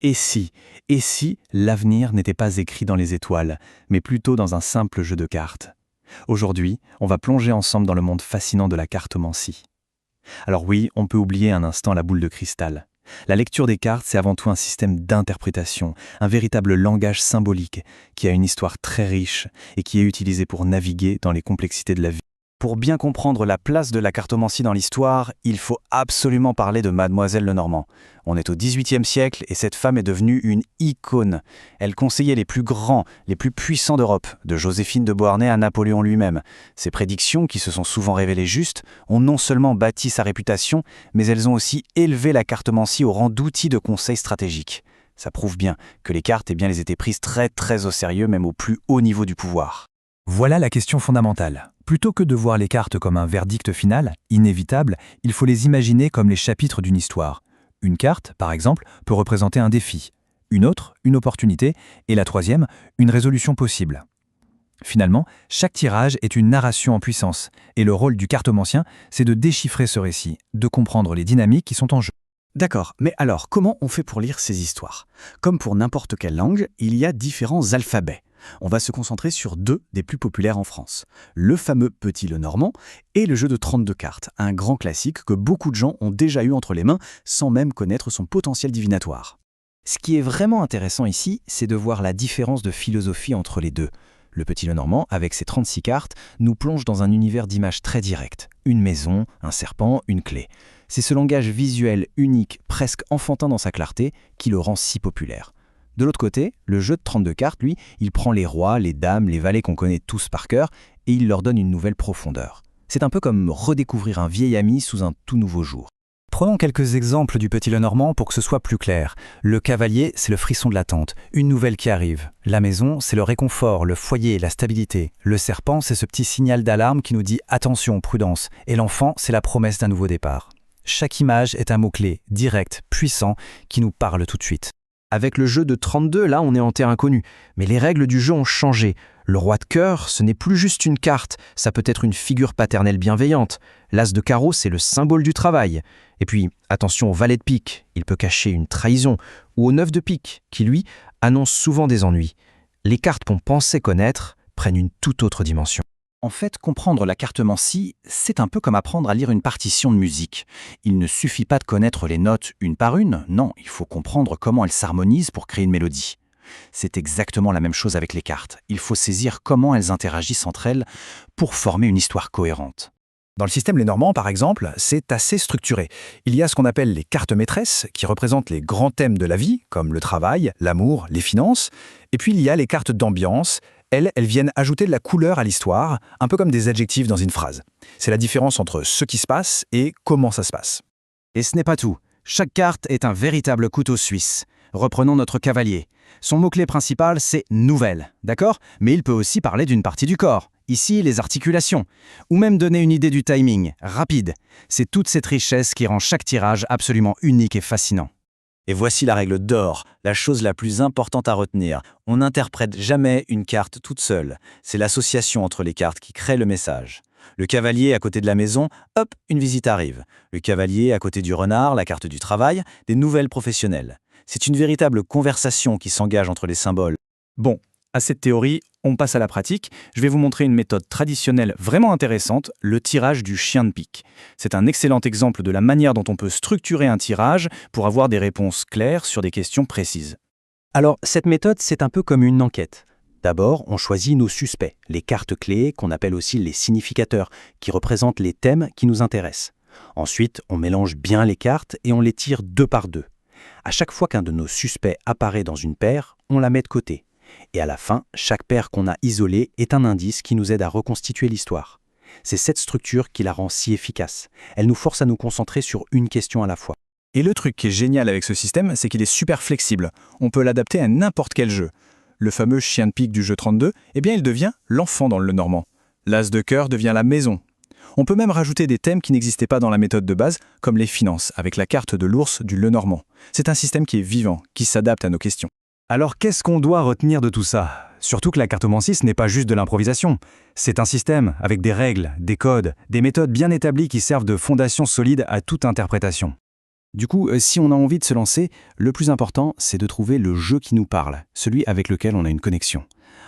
Et si, et si l'avenir n'était pas écrit dans les étoiles, mais plutôt dans un simple jeu de cartes? Aujourd'hui, on va plonger ensemble dans le monde fascinant de la cartomancie. Alors oui, on peut oublier un instant la boule de cristal. La lecture des cartes, c'est avant tout un système d'interprétation, un véritable langage symbolique qui a une histoire très riche et qui est utilisé pour naviguer dans les complexités de la vie. Pour bien comprendre la place de la cartomancie dans l'histoire, il faut absolument parler de Mademoiselle Lenormand. On est au XVIIIe siècle et cette femme est devenue une icône. Elle conseillait les plus grands, les plus puissants d'Europe, de Joséphine de Beauharnais à Napoléon lui-même. Ses prédictions, qui se sont souvent révélées justes, ont non seulement bâti sa réputation, mais elles ont aussi élevé la cartomancie au rang d'outil de conseil stratégique. Ça prouve bien que les cartes les étaient prises très au sérieux, même au plus haut niveau du pouvoir. Voilà la question fondamentale. Plutôt que de voir les cartes comme un verdict final, inévitable, il faut les imaginer comme les chapitres d'une histoire. Une carte, par exemple, peut représenter un défi, une autre, une opportunité, et la troisième, une résolution possible. Finalement, chaque tirage est une narration en puissance, et le rôle du cartomancien, c'est de déchiffrer ce récit, de comprendre les dynamiques qui sont en jeu. D'accord, mais alors comment on fait pour lire ces histoires? Comme pour n'importe quelle langue, il y a différents alphabets. On va se concentrer sur deux des plus populaires en France. Le fameux Petit Lenormand et le jeu de 32 cartes, un grand classique que beaucoup de gens ont déjà eu entre les mains sans même connaître son potentiel divinatoire. Ce qui est vraiment intéressant ici, c'est de voir la différence de philosophie entre les deux. Le Petit Lenormand, avec ses 36 cartes, nous plonge dans un univers d'images très directes. Une maison, un serpent, une clé. C'est ce langage visuel unique, presque enfantin dans sa clarté, qui le rend si populaire. De l'autre côté, le jeu de 32 cartes, lui, il prend les rois, les dames, les valets qu'on connaît tous par cœur, et il leur donne une nouvelle profondeur. C'est un peu comme redécouvrir un vieil ami sous un tout nouveau jour. Prenons quelques exemples du Petit Lenormand pour que ce soit plus clair. Le cavalier, c'est le frisson de l'attente, une nouvelle qui arrive. La maison, c'est le réconfort, le foyer, la stabilité. Le serpent, c'est ce petit signal d'alarme qui nous dit « attention, prudence ». Et l'enfant, c'est la promesse d'un nouveau départ. Chaque image est un mot-clé, direct, puissant, qui nous parle tout de suite. Avec le jeu de 32, là, on est en terre inconnue. Mais les règles du jeu ont changé. Le roi de cœur, ce n'est plus juste une carte, ça peut être une figure paternelle bienveillante. L'as de carreau, c'est le symbole du travail. Et puis, attention au valet de pique, il peut cacher une trahison. Ou au 9 de pique, qui lui, annonce souvent des ennuis. Les cartes qu'on pensait connaître prennent une toute autre dimension. En fait, comprendre la cartomancie, c'est un peu comme apprendre à lire une partition de musique. Il ne suffit pas de connaître les notes une par une, non, il faut comprendre comment elles s'harmonisent pour créer une mélodie. C'est exactement la même chose avec les cartes. Il faut saisir comment elles interagissent entre elles pour former une histoire cohérente. Dans le système Lenormand, par exemple, c'est assez structuré. Il y a ce qu'on appelle les cartes maîtresses, qui représentent les grands thèmes de la vie, comme le travail, l'amour, les finances. Et puis il y a les cartes d'ambiance. Elles viennent ajouter de la couleur à l'histoire, un peu comme des adjectifs dans une phrase. C'est la différence entre ce qui se passe et comment ça se passe. Et ce n'est pas tout. Chaque carte est un véritable couteau suisse. Reprenons notre cavalier. Son mot-clé principal, c'est « nouvelle », d'accord? Mais il peut aussi parler d'une partie du corps. Ici, les articulations. Ou même donner une idée du timing, rapide. C'est toute cette richesse qui rend chaque tirage absolument unique et fascinant. Et voici la règle d'or, la chose la plus importante à retenir. On n'interprète jamais une carte toute seule. C'est l'association entre les cartes qui crée le message. Le cavalier à côté de la maison, hop, une visite arrive. Le cavalier à côté du renard, la carte du travail, des nouvelles professionnelles. C'est une véritable conversation qui s'engage entre les symboles. Bon, à cette théorie, on passe à la pratique. Je vais vous montrer une méthode traditionnelle vraiment intéressante, le tirage du chien de pique. C'est un excellent exemple de la manière dont on peut structurer un tirage pour avoir des réponses claires sur des questions précises. Alors, cette méthode, c'est un peu comme une enquête. D'abord, on choisit nos suspects, les cartes clés, qu'on appelle aussi les significateurs, qui représentent les thèmes qui nous intéressent. Ensuite, on mélange bien les cartes et on les tire deux par deux. À chaque fois qu'un de nos suspects apparaît dans une paire, on la met de côté. Et à la fin, chaque paire qu'on a isolée est un indice qui nous aide à reconstituer l'histoire. C'est cette structure qui la rend si efficace. Elle nous force à nous concentrer sur une question à la fois. Et le truc qui est génial avec ce système, c'est qu'il est super flexible. On peut l'adapter à n'importe quel jeu. Le fameux chien de pique du jeu 32, il devient l'enfant dans le Lenormand. L'as de cœur devient la maison. On peut même rajouter des thèmes qui n'existaient pas dans la méthode de base, comme les finances, avec la carte de l'ours du Lenormand. C'est un système qui est vivant, qui s'adapte à nos questions. Alors qu'est-ce qu'on doit retenir de tout ça? Surtout que la cartomancie, ce n'est pas juste de l'improvisation. C'est un système avec des règles, des codes, des méthodes bien établies qui servent de fondation solide à toute interprétation. Du coup, si on a envie de se lancer, le plus important, c'est de trouver le jeu qui nous parle, celui avec lequel on a une connexion.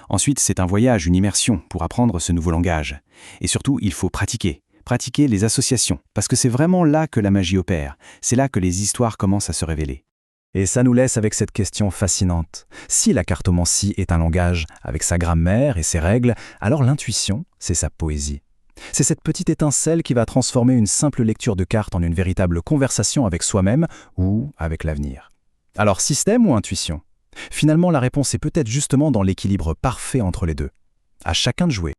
Ensuite, c'est un voyage, une immersion pour apprendre ce nouveau langage. Et surtout, il faut pratiquer. Pratiquer les associations, parce que c'est vraiment là que la magie opère. C'est là que les histoires commencent à se révéler. Et ça nous laisse avec cette question fascinante. Si la cartomancie est un langage avec sa grammaire et ses règles, alors l'intuition, c'est sa poésie. C'est cette petite étincelle qui va transformer une simple lecture de cartes en une véritable conversation avec soi-même ou avec l'avenir. Alors système ou intuition ? Finalement, la réponse est peut-être justement dans l'équilibre parfait entre les deux. À chacun de jouer.